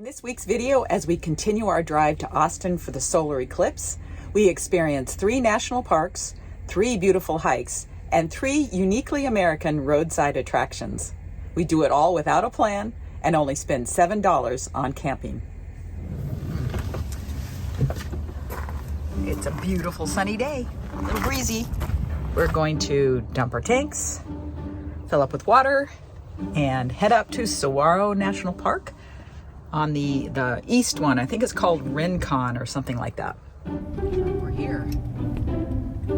In this week's video, as we continue our drive to Austin for the solar eclipse, we experience 3 national parks, 3 beautiful hikes, and 3 uniquely American roadside attractions. We do it all without a plan and only spend $7 on camping. It's a beautiful sunny day, a little breezy. We're going to dump our tanks, fill up with water, and head up to Saguaro National Park on the east one. I think it's called Rincon or something like that. We're here.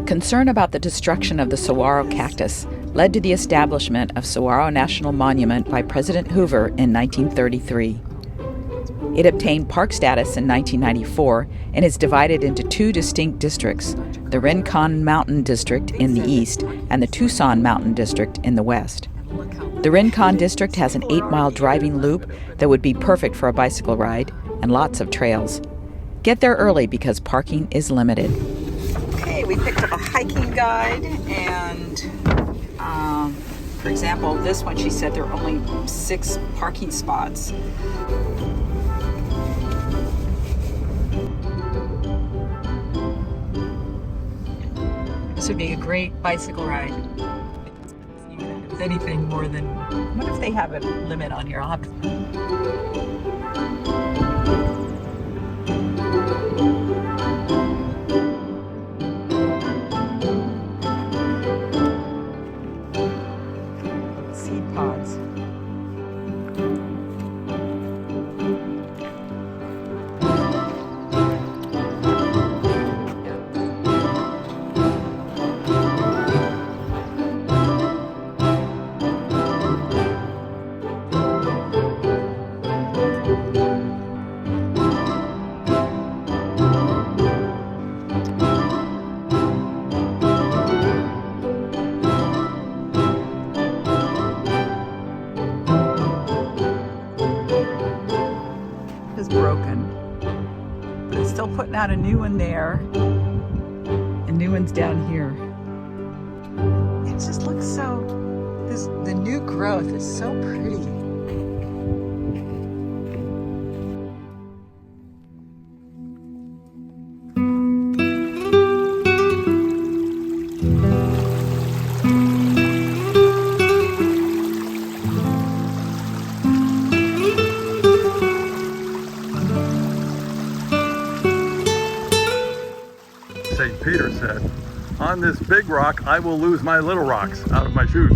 Concern about the destruction of the saguaro cactus led to the establishment of Saguaro National Monument by President Hoover in 1933. It obtained park status in 1994 and is divided into 2 distinct districts, the Rincon Mountain District in the east and the Tucson Mountain District in the west. The Rincon District has an 8-mile driving loop that would be perfect for a bicycle ride and lots of trails. Get there early because parking is limited. Okay, we picked up a hiking guide and for example, this one, she said there are only 6 parking spots. This would be a great bicycle ride. If anything more than, what if they have a limit on here? I'll have to. Seed pods. Is broken, but it's still putting out a new one there and new ones down here. It just looks so, the new growth is so pretty. St. Peter said, "On this big rock I will lose my little rocks out of my shoes."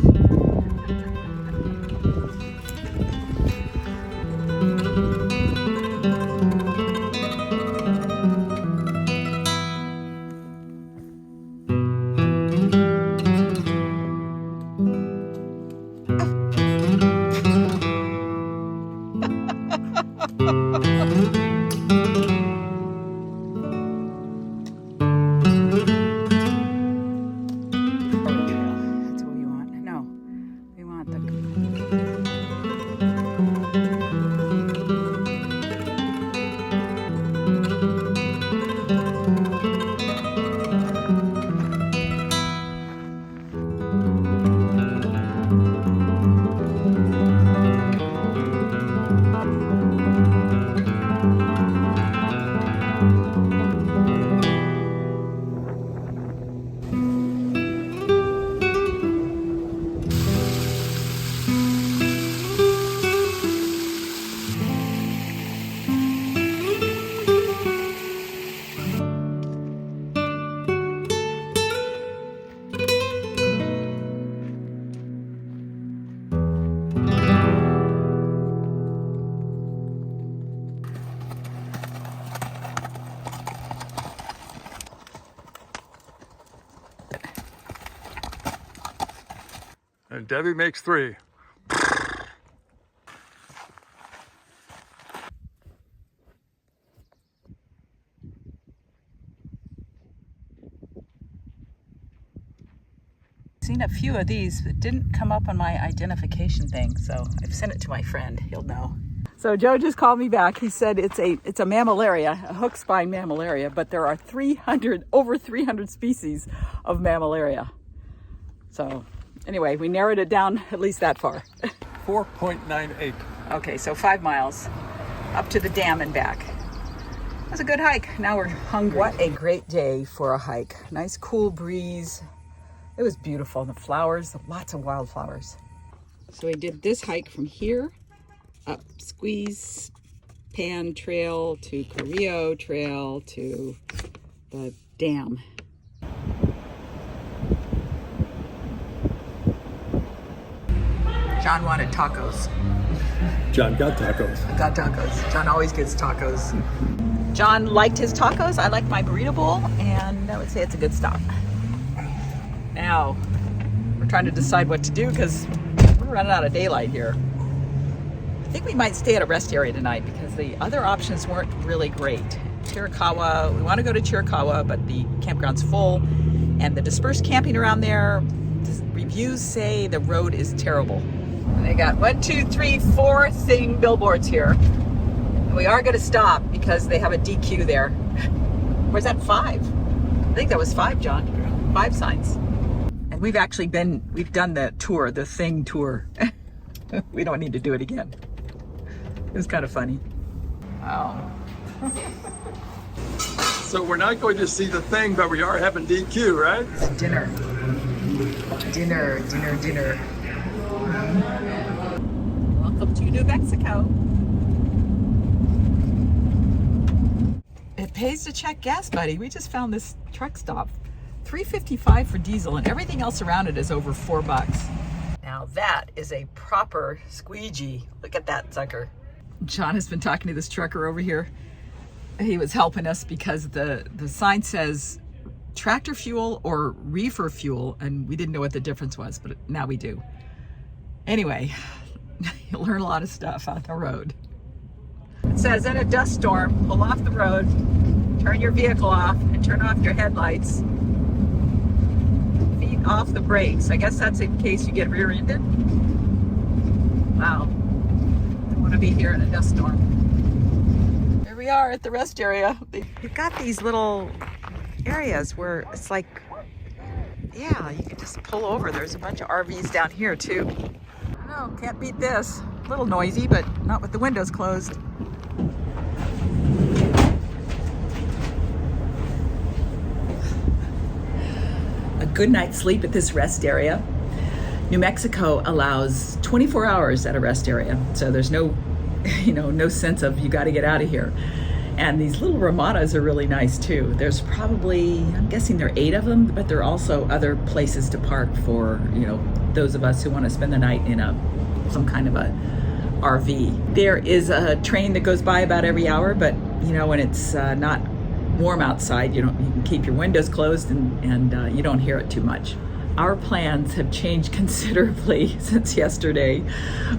And Debbie makes 3. Seen a few of these, but didn't come up on my identification thing, so I've sent it to my friend. He'll know. So Joe just called me back. He said it's a mammillaria, a hook spine mammillaria, but there are over 300 species of mammillaria. So anyway, we narrowed it down at least that far. 4.98. Okay, so 5 miles. up to the dam and back. It was a good hike. Now we're hungry. What a great day for a hike. Nice cool breeze. It was beautiful. The flowers, lots of wildflowers. So we did this hike from here up Squeeze Pan Trail to Carrillo Trail to the dam. John wanted tacos. John got tacos. Got tacos. John always gets tacos. John liked his tacos. I like my burrito bowl, and I would say it's a good stop. Now, we're trying to decide what to do because we're running out of daylight here. I think we might stay at a rest area tonight because the other options weren't really great. Chiricahua, we want to go to Chiricahua, but the campground's full, and the dispersed camping around there, reviews say the road is terrible. And they got 1, 2, 3, 4 thing billboards here. And we are going to stop because they have a DQ there. Where's that 5? I think that was 5, John. 5 signs. And we've done the tour, the thing tour. We don't need to do it again. It was kind of funny. Wow. So we're not going to see the thing, but we are having DQ, right? It's dinner. Dinner. Welcome to New Mexico. It pays to check gas, buddy. We just found this truck stop. $3.55 for diesel, and everything else around it is over $4. Now that is a proper squeegee. Look at that sucker. John has been talking to this trucker over here. He was helping us because the sign says tractor fuel or reefer fuel, and we didn't know what the difference was, but now we do. Anyway, you'll learn a lot of stuff on the road. It says, in a dust storm, pull off the road, turn your vehicle off, and turn off your headlights. Feet off the brakes. I guess that's in case you get rear-ended. Wow. Don't want to be here in a dust storm. Here we are at the rest area. You've got these little areas where it's like, yeah, you can just pull over. There's a bunch of RVs down here too. No, can't beat this. A little noisy, but not with the windows closed. A good night's sleep at this rest area. New Mexico allows 24 hours at a rest area, so there's no sense of you got to get out of here. And these little ramadas are really nice too. There's probably, I'm guessing there are 8 of them, but there are also other places to park for, those of us who want to spend the night in some kind of a RV. There is a train that goes by about every hour, but when it's not warm outside, you can keep your windows closed and you don't hear it too much. Our plans have changed considerably since yesterday.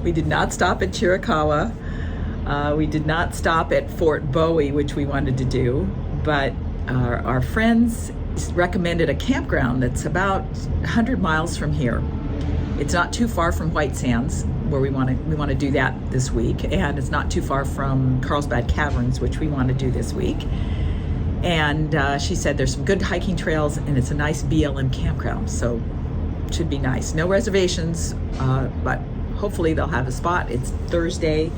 We did not stop at Chiricahua. We did not stop at Fort Bowie, which we wanted to do, but our friends recommended a campground that's about 100 miles from here. It's not too far from White Sands, where we want to do that this week, and it's not too far from Carlsbad Caverns, which we want to do this week. And she said there's some good hiking trails, and it's a nice BLM campground, so it should be nice. No reservations, but hopefully they'll have a spot. It's Thursday.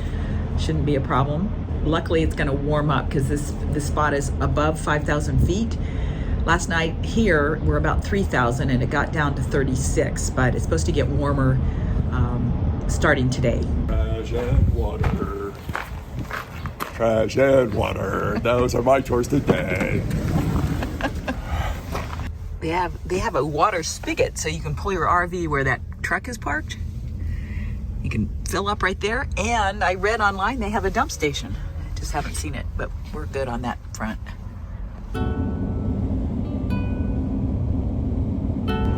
Shouldn't be a problem. Luckily, it's going to warm up because this spot is above 5,000 feet. Last night here, we're about 3,000 and it got down to 36, but it's supposed to get warmer starting today. Trash and water. Trash and water. Those are my chores today. They have a water spigot, so you can pull your RV where that truck is parked. You can fill up right there, and I read online they have a dump station. Just haven't seen it, but we're good on that front.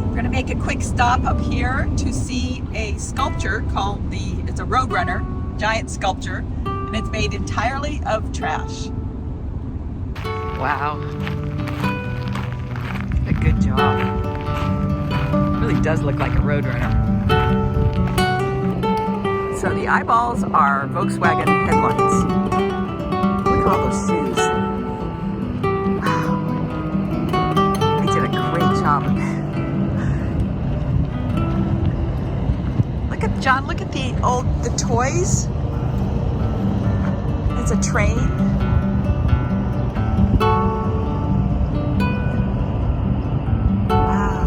We're gonna make a quick stop up here to see a sculpture called it's a Roadrunner, giant sculpture, and it's made entirely of trash. Wow. A good job. It really does look like a Roadrunner. So the eyeballs are Volkswagen headlights. Look at all those shoes. Wow. They did a great job. Look at John, look at the toys. It's a train. Wow.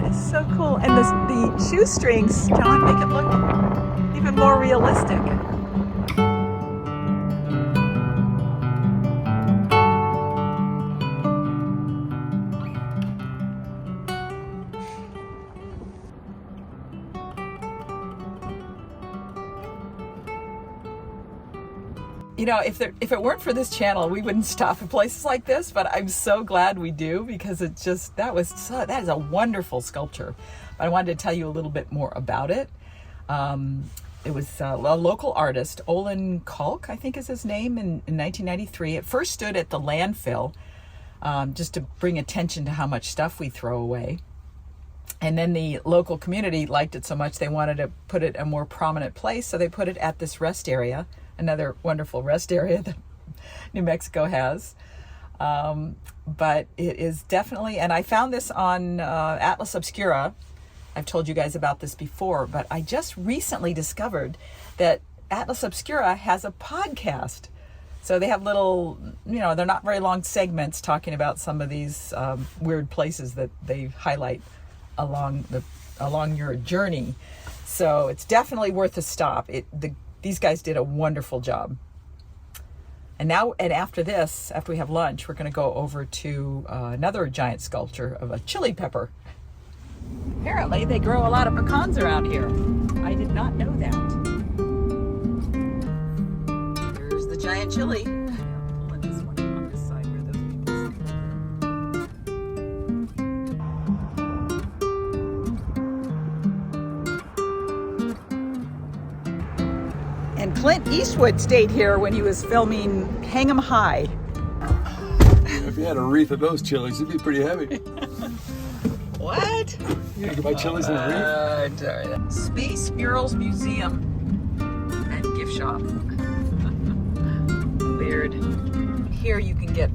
It's so cool. And the shoestrings, John, make it look even more realistic. You know, if it weren't for this channel, we wouldn't stop at places like this, but I'm so glad we do, because it just, that is a wonderful sculpture. But I wanted to tell you a little bit more about it. It was a local artist, Olin Kalk, I think is his name, in 1993. It first stood at the landfill, just to bring attention to how much stuff we throw away. And then the local community liked it so much they wanted to put it in a more prominent place, so they put it at this rest area, another wonderful rest area that New Mexico has. But it is definitely, and I found this on Atlas Obscura. I've told you guys about this before, but I just recently discovered that Atlas Obscura has a podcast. So they have little, you know, they're not very long segments talking about some of these weird places that they highlight along your journey. So it's definitely worth a stop. These guys did a wonderful job. And after this, after we have lunch, we're going to go over to another giant sculpture of a chili pepper. Apparently, they grow a lot of pecans around here. I did not know that. There's the giant chili. I'll put this one on this side where those people see. And Clint Eastwood stayed here when he was filming Hang 'em High. If you had a wreath of those chilies, it'd be pretty heavy. What? You can buy chilies in a wreath? Space Murals Museum and Gift Shop. Weird. Here you can get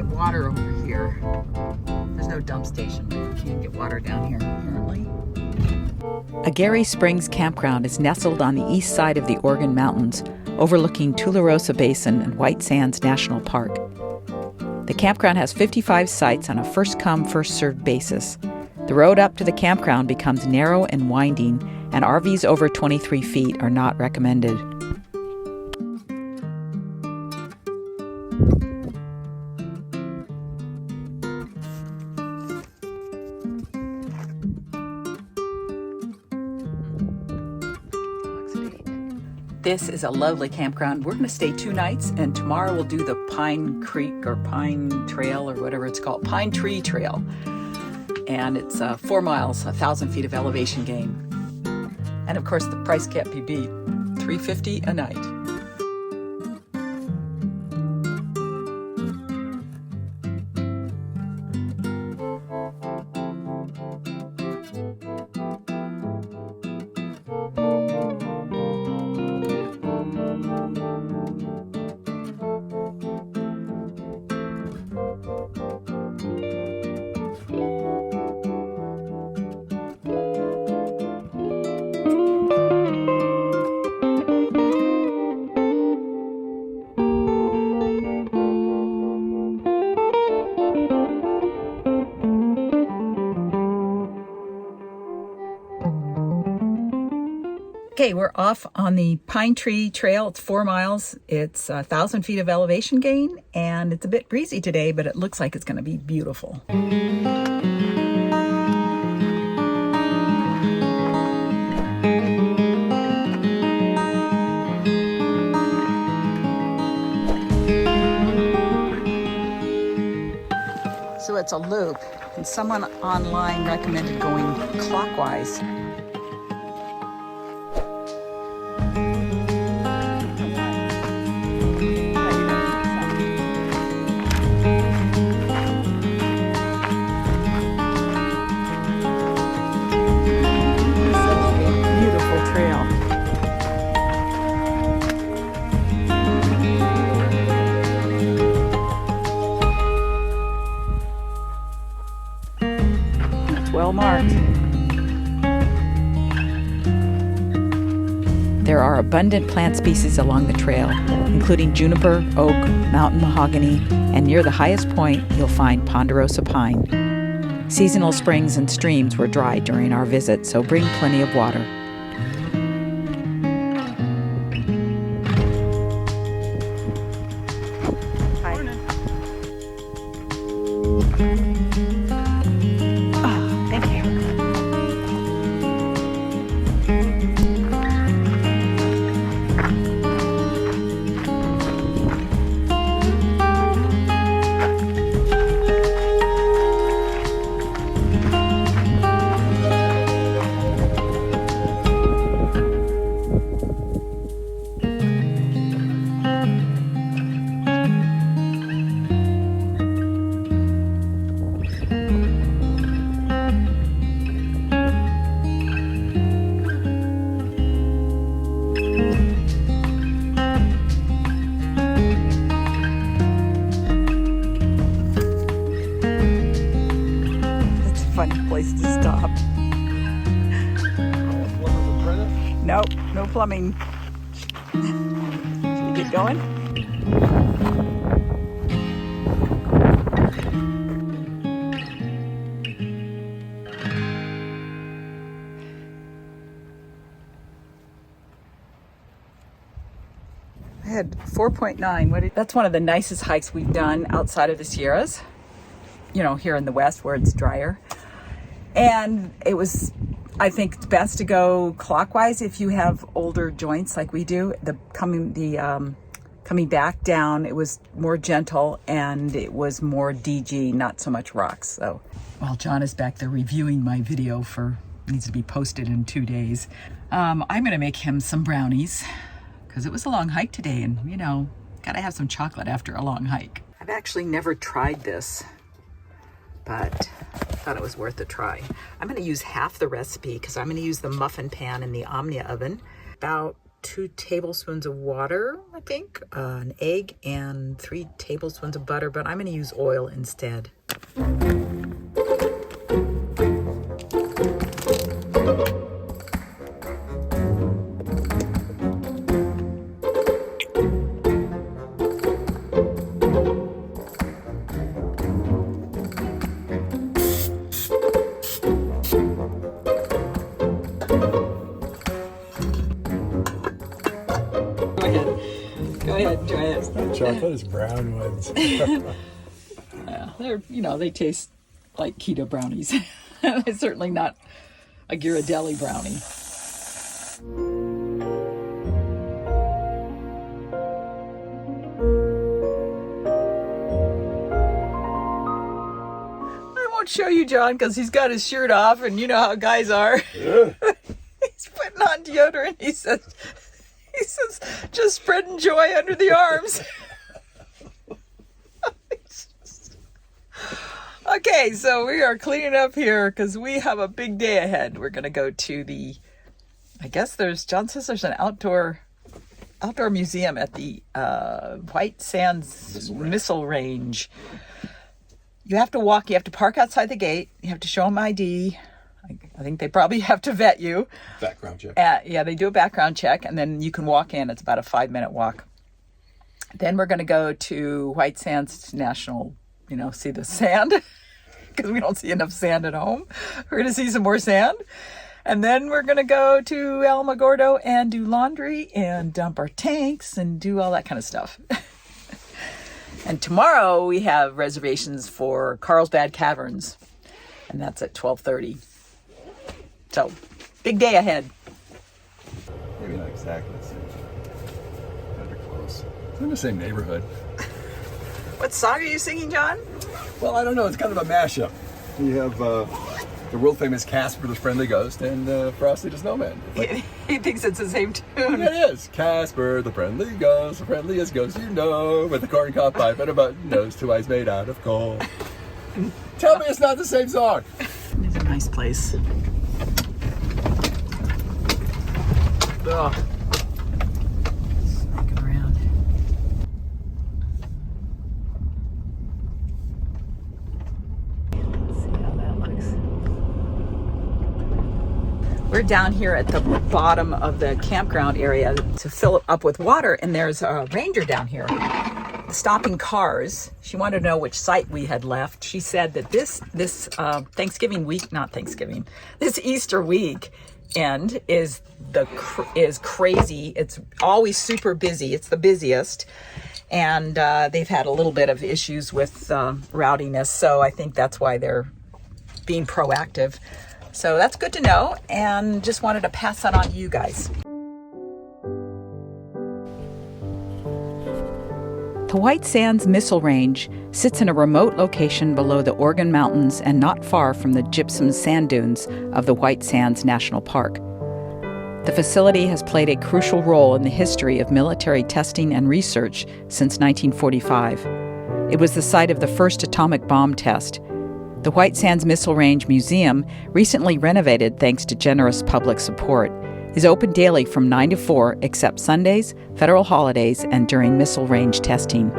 water over here. There's no dump station, but you can get water down here apparently. Aguirre Springs Campground is nestled on the east side of the Oregon Mountains, overlooking Tularosa Basin and White Sands National Park. The campground has 55 sites on a first-come, first-served basis. The road up to the campground becomes narrow and winding, and RVs over 23 feet are not recommended. This is a lovely campground. We're going to stay 2 nights, and tomorrow we'll do the Pine Creek or Pine Trail or whatever it's called, Pine Tree Trail. And it's 4 miles, 1,000 feet of elevation gain. And of course, the price can't be beat. $350 a night. Okay, we're off on the Pine Tree Trail. It's 4 miles. It's 1,000 feet of elevation gain, and it's a bit breezy today, but it looks like it's going to be beautiful. So it's a loop, and someone online recommended going clockwise. Well marked. There are abundant plant species along the trail, including juniper, oak, mountain mahogany, and near the highest point, you'll find ponderosa pine. Seasonal springs and streams were dry during our visit, so bring plenty of water. Place to stop. Nope, no plumbing. Should we get going? I had 4.9. That's one of the nicest hikes we've done outside of the Sierras. You know, here in the West where it's drier. And it was, I think, it's best to go clockwise if you have older joints like we do. Coming back down, it was more gentle and it was more DG, not so much rocks. So while John is back there reviewing my video needs to be posted in 2 days, I'm gonna make him some brownies because it was a long hike today, and you know, gotta have some chocolate after a long hike. I've actually never tried this, but I thought it was worth a try. I'm going to use half the recipe because I'm going to use the muffin pan in the Omnia oven. About 2 tablespoons of water, I think, an egg, and 3 tablespoons of butter, but I'm going to use oil instead. Go ahead, try it. It's not chocolate, it's brown ones. Yeah, they taste like keto brownies. It's certainly not a Ghirardelli brownie. I won't show you John because he's got his shirt off, and you know how guys are. Yeah. He's putting on deodorant. He says, just spreading joy under the arms. Okay, so we are cleaning up here because we have a big day ahead. We're going to go to John says there's an outdoor museum at the White Sands Missile Range. You have to park outside the gate. You have to show them ID. I think they probably have to vet you. Background check. Yeah, they do a background check, and then you can walk in. It's about a 5-minute walk. Then we're going to go to White Sands National, see the sand, because we don't see enough sand at home. We're going to see some more sand. And then we're going to go to Alamogordo and do laundry and dump our tanks and do all that kind of stuff. And tomorrow we have reservations for Carlsbad Caverns, and that's at 12:30. So, big day ahead. Maybe not exactly the same. Kind of close. It's in the same neighborhood. What song are you singing, John? Well, I don't know. It's kind of a mashup. You have the world famous Casper the Friendly Ghost and Frosty the Snowman. He thinks it's the same tune. It is. Casper the Friendly Ghost, the friendliest ghost you know, with a corncob pipe and a button nose, 2 eyes made out of coal. Tell me it's not the same song. It's a nice place. Ugh. Sneaking around. Let's see how that looks. We're we're down here at the bottom of the campground area to fill it up with water, and there's a ranger down here stopping cars. She wanted to know which site we had left. She said that this Thanksgiving week, this Easter week end is crazy. It's always super busy. It's the busiest, and they've had a little bit of issues with rowdiness, so I think that's why they're being proactive. So that's good to know, and just wanted to pass that on to you guys. The White Sands Missile Range sits in a remote location below the Organ Mountains and not far from the gypsum sand dunes of the White Sands National Park. The facility has played a crucial role in the history of military testing and research since 1945. It was the site of the first atomic bomb test. The White Sands Missile Range Museum, recently renovated thanks to generous public support, is open daily from 9 to 4 except Sundays, federal holidays, and during missile range testing.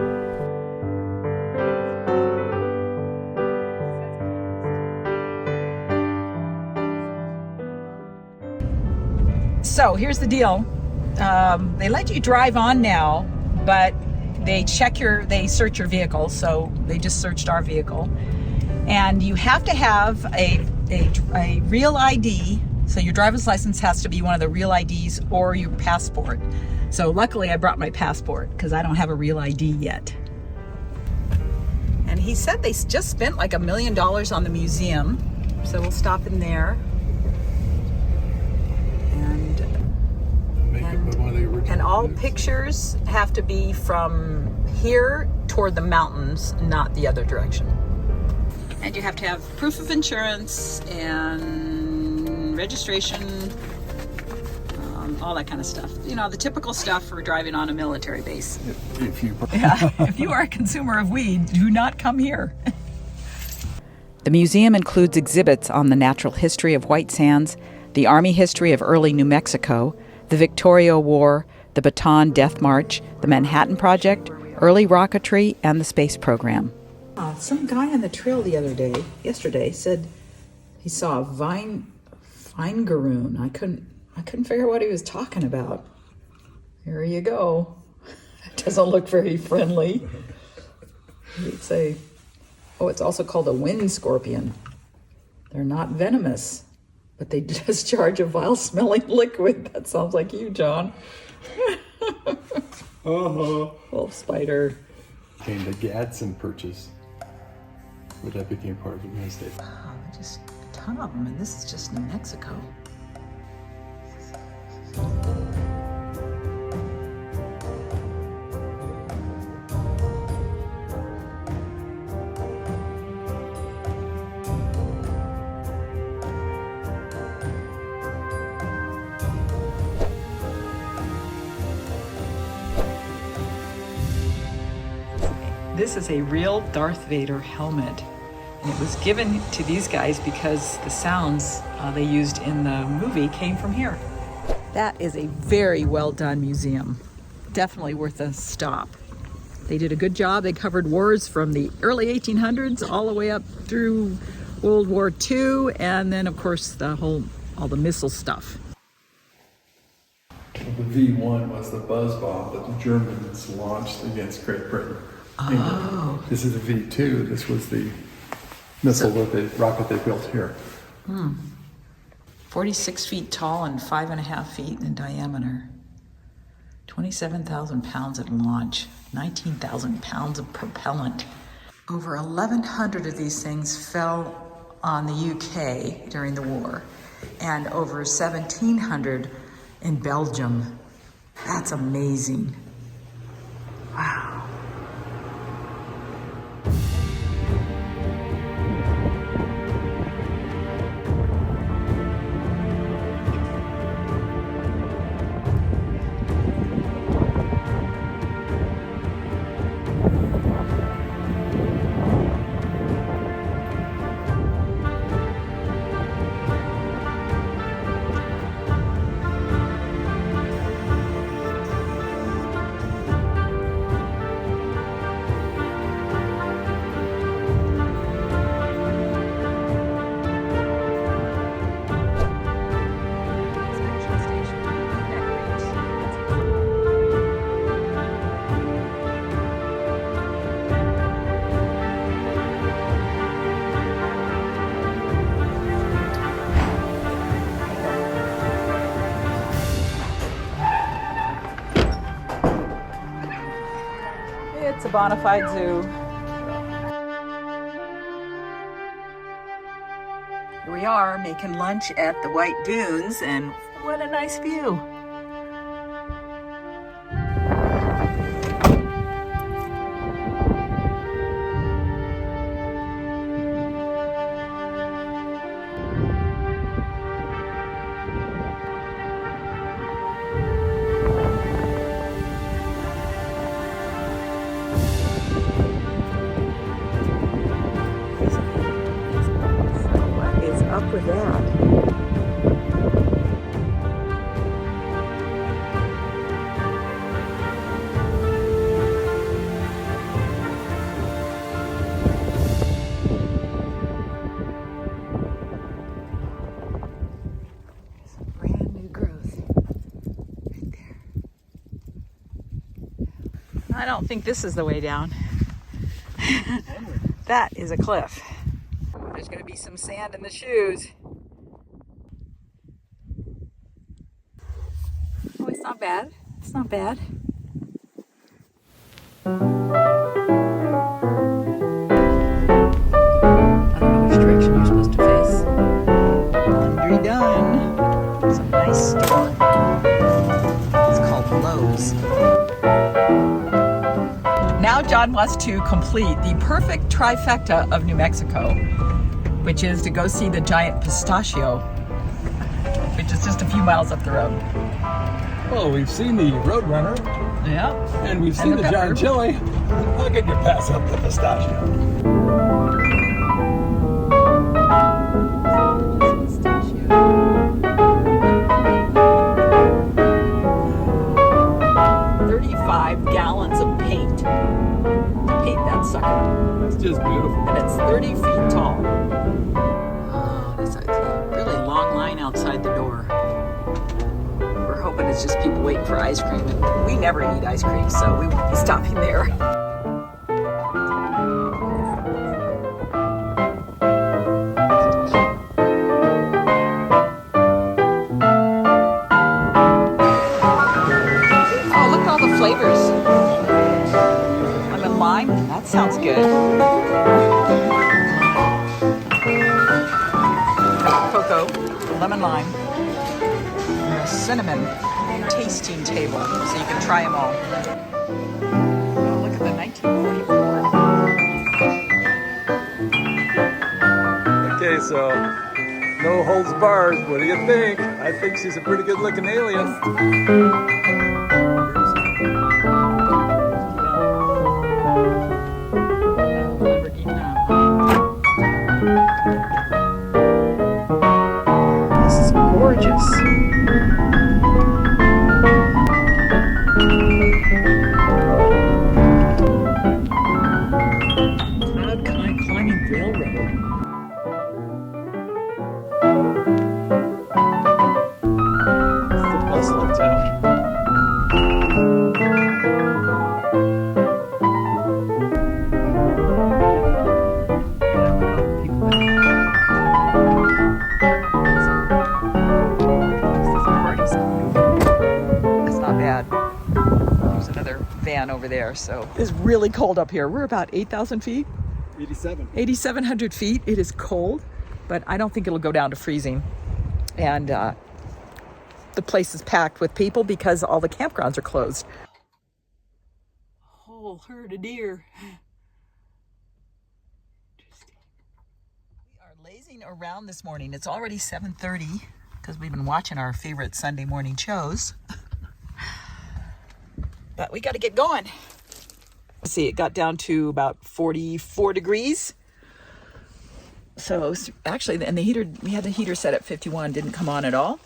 So here's the deal. They let you drive on now, but they search your vehicle, so they just searched our vehicle. And you have to have a real ID. So your driver's license has to be one of the real IDs or your passport. So luckily I brought my passport because I don't have a real ID yet. And he said they just spent like $1 million on the museum. So we'll stop in there. And all pictures have to be from here toward the mountains, not the other direction. And you have to have proof of insurance and registration, all that kind of stuff. You know, the typical stuff for driving on a military base. If you are a consumer of weed, do not come here. The museum includes exhibits on the natural history of White Sands, the Army history of early New Mexico, the Victoria War, the Bataan Death March, the Manhattan Project, early rocketry, and the space program. Some guy on the trail yesterday said he saw a vinegaroon. I couldn't figure out what he was talking about. Here you go. It doesn't look very friendly. You'd say, it's also called a wind scorpion. They're not venomous, but they discharge a vile-smelling liquid. That sounds like you, John. Wolf spider. Came the Gadsden Purchase, but that became part of the United States. Wow, just a ton of them, and this is just New Mexico. This is a real Darth Vader helmet, and it was given to these guys because the sounds they used in the movie came from here. That is a very well done museum. Definitely worth a stop. They did a good job. They covered wars from the early 1800s all the way up through World War II, and then of course all the missile stuff. The V-1 was the buzz bomb that the Germans launched against Great Britain. Oh. This is the V2. This was the rocket they built here. 46 feet tall and 5.5 feet in diameter. 27,000 pounds at launch. 19,000 pounds of propellant. Over 1,100 of these things fell on the UK during the war, and over 1,700 in Belgium. That's amazing. Wow. It's a bona fide zoo. Here we are making lunch at the White Dunes, and what a nice view. Up with that. Some brand new growth right there. I don't think this is the way down. That is a cliff. There's going to be some sand in the shoes. Oh, it's not bad. It's not bad. I don't know which direction you're supposed to face. Laundry done. It's a nice store. It's called Lowe's. Now John wants to complete the perfect trifecta of New Mexico, which is to go see the giant pistachio, which is just a few miles up the road. Well, we've seen the Roadrunner. Yeah. And we've seen the giant chili. How could you pass up the pistachio? Pistachio. 35 gallons of paint. Paint that sucker. It's just beautiful. And it's 30 feet tall. Oh, there's a really long line outside the door. We're hoping it's just people waiting for ice cream. And we never eat ice cream, so we won't be stopping there. Oh, look at all the flavors. Lemon lime, that sounds good. Cocoa, lemon lime, and a cinnamon tasting table, so you can try them all. Oh, look at the 1944. Okay, so no holds barred. What do you think? I think she's a pretty good looking alien. This is gorgeous. Cloud climbing railroad. It's the bustle of town. That's not bad. There's another van over there, so it's really cold up here. We're about 8,000 feet. 8,700 feet. It is cold, but I don't think it'll go down to freezing. And the place is packed with people because all the campgrounds are closed. Whole herd of deer. Interesting. We are lazing around this morning. It's already 7:30 because we've been watching our favorite Sunday morning shows. But we got to get going. Let's see, it got down to about 44 degrees. So actually, and the heater, we had the heater set at 51, didn't come on at all.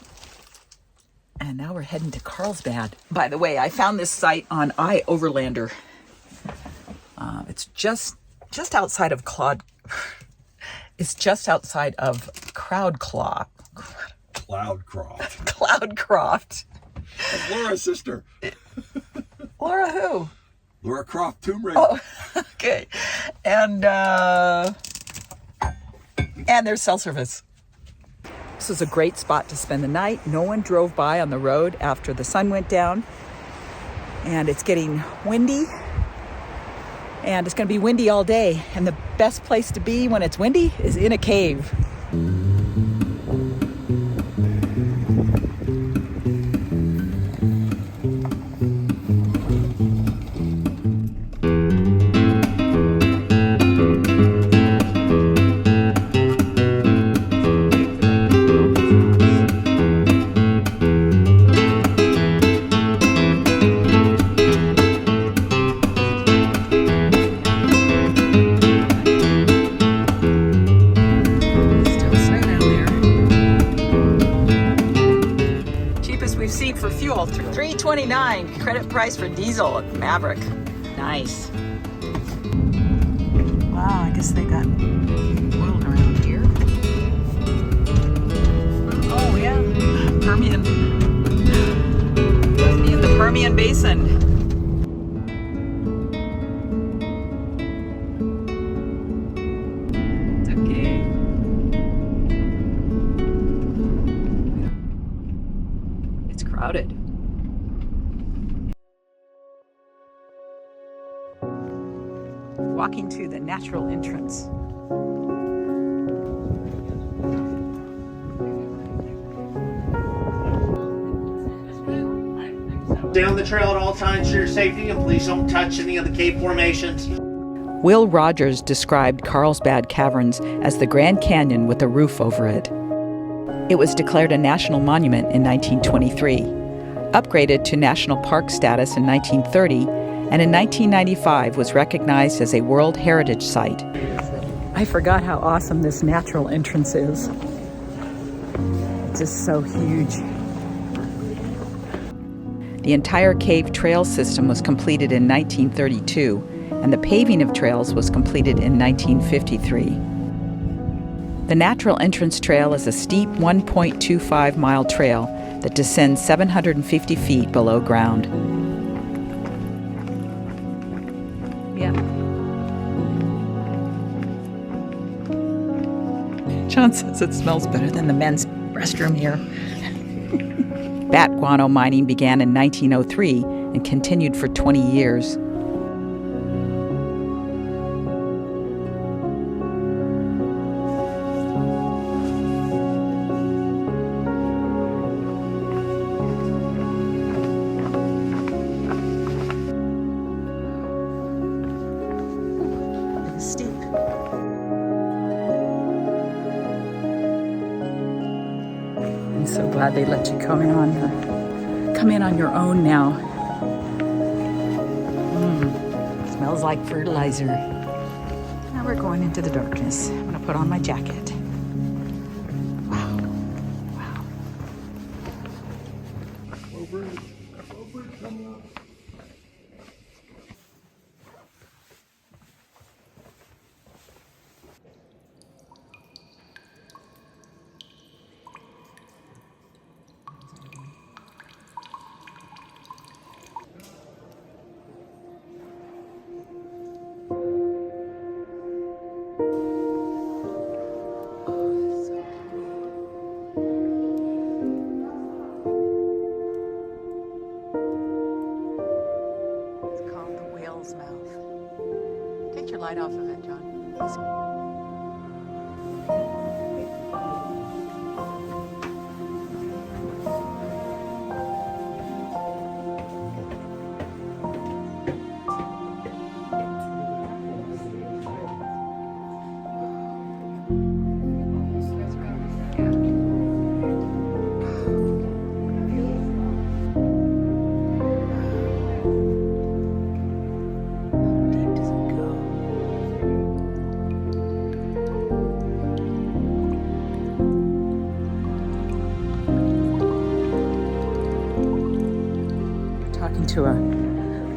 And now we're heading to Carlsbad. By the way, I found this site on iOverlander. It's just outside of It's just outside of Cloudcroft. Cloudcroft. That's Laura's sister. Laura who? Laura Croft, Tomb Raider. Oh, okay. And there's cell service. This is a great spot to spend the night. No one drove by on the road after the sun went down. And it's getting windy. And it's going to be windy all day. And the best place to be when it's windy is in a cave. For fuel, $3.29 credit price for diesel at Maverick. Nice. Wow, I guess they got oil around here. Oh yeah, Permian. Must be in the Permian Basin. It's okay. Crowded. Walking to the natural entrance. Stay on the trail at all times for your safety, and please don't touch any of the cave formations. Will Rogers described Carlsbad Caverns as the Grand Canyon with a roof over it. It was declared a national monument in 1923, upgraded to national park status in 1930, and in 1995 was recognized as a World Heritage Site. I forgot how awesome this natural entrance is. It's just so huge. The entire cave trail system was completed in 1932, and the paving of trails was completed in 1953. The Natural Entrance Trail is a steep 1.25-mile trail that descends 750 feet below ground. Yeah. John says it smells better than the men's restroom here. Bat guano mining began in 1903 and continued for 20 years. Steep. I'm so glad they let you come in on your own now. Smells like fertilizer. Now we're going into the darkness. I'm gonna put on my jacket. Wow. Wow. Mouth. Take your light off of it, John.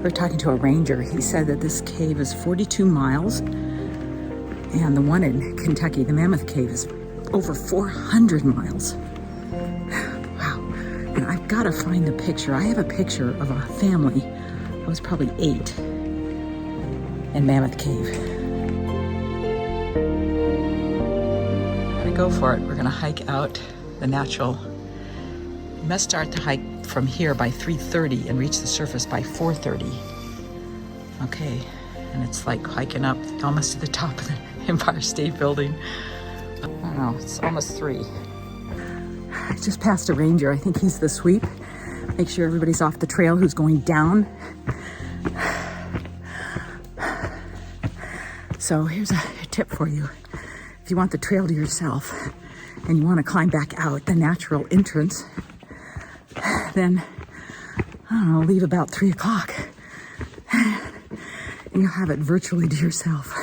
We're talking to a ranger. He said that this cave is 42 miles, and the one in Kentucky, the Mammoth Cave, is over 400 miles. Wow. And I've got to find the picture. I have a picture of a family. I was probably 8 in Mammoth Cave. We're gonna go for it. We're gonna hike out the natural. We must start the hike from here by 3:30 and reach the surface by 4:30. Okay, and it's like hiking up almost to the top of the Empire State Building. I don't know, it's almost 3. I just passed a ranger. I think he's the sweep. Make sure everybody's off the trail who's going down. So here's a tip for you. If you want the trail to yourself and you want to climb back out the natural entrance, then, I don't know, leave about 3 o'clock and you'll have it virtually to yourself.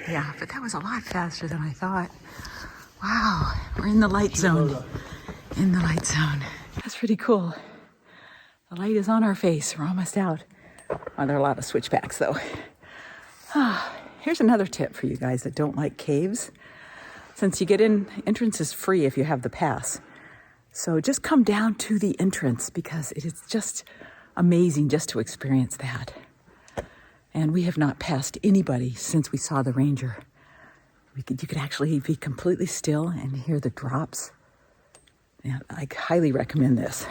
Yeah, but that was a lot faster than I thought. Wow, we're in the light zone. In the light zone. That's pretty cool. The light is on our face. We're almost out. Oh, there are a lot of switchbacks though. Here's another tip for you guys that don't like caves. Since you get in, entrance is free if you have the pass. So just come down to the entrance because it is just amazing just to experience that. And we have not passed anybody since we saw the ranger. You could actually be completely still and hear the drops. Yeah, I highly recommend this.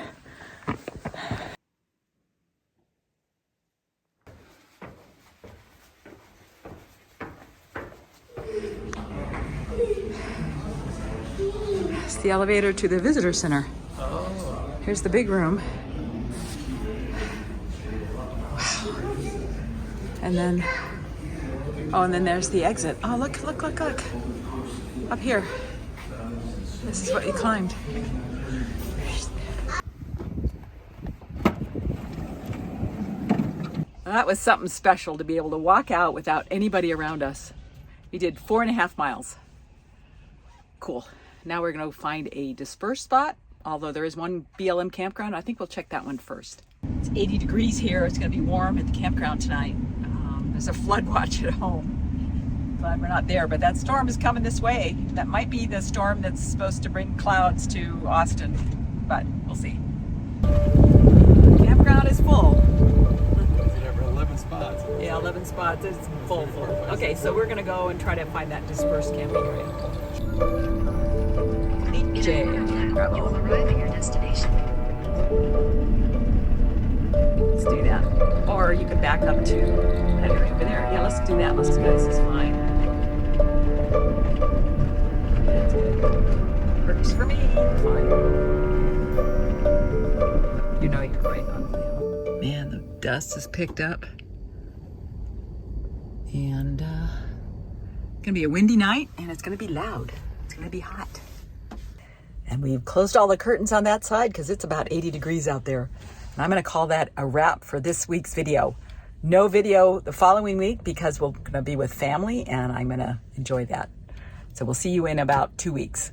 It's the elevator to the visitor center. Here's the big room. And then, and then there's the exit. Oh, look. Up here. This is what you climbed. That was something special to be able to walk out without anybody around us. We did 4.5 miles. Cool. Now we're gonna find a dispersed spot, although there is one BLM campground. I think we'll check that one first. It's 80 degrees here. It's gonna be warm at the campground tonight. There's a flood watch at home. Glad we're not there, but that storm is coming this way. That might be the storm that's supposed to bring clouds to Austin, but we'll see. Campground is full. 11 spots. Yeah, 11 spots. It's full. Okay, so we're gonna go and try to find that dispersed camping area. J. Bravo. You will arrive at your destination. Let's do that. Or you could back up to that area over there. Yeah, let's do that. Let's do this. Is fine. That's good. Works for me. Fine. You know you're right on the man, the dust is picked up. And it's gonna be a windy night and it's gonna be loud. It's gonna be hot. And we've closed all the curtains on that side because it's about 80 degrees out there. And I'm gonna call that a wrap for this week's video. No video the following week because we're gonna be with family and I'm gonna enjoy that. So we'll see you in about 2 weeks.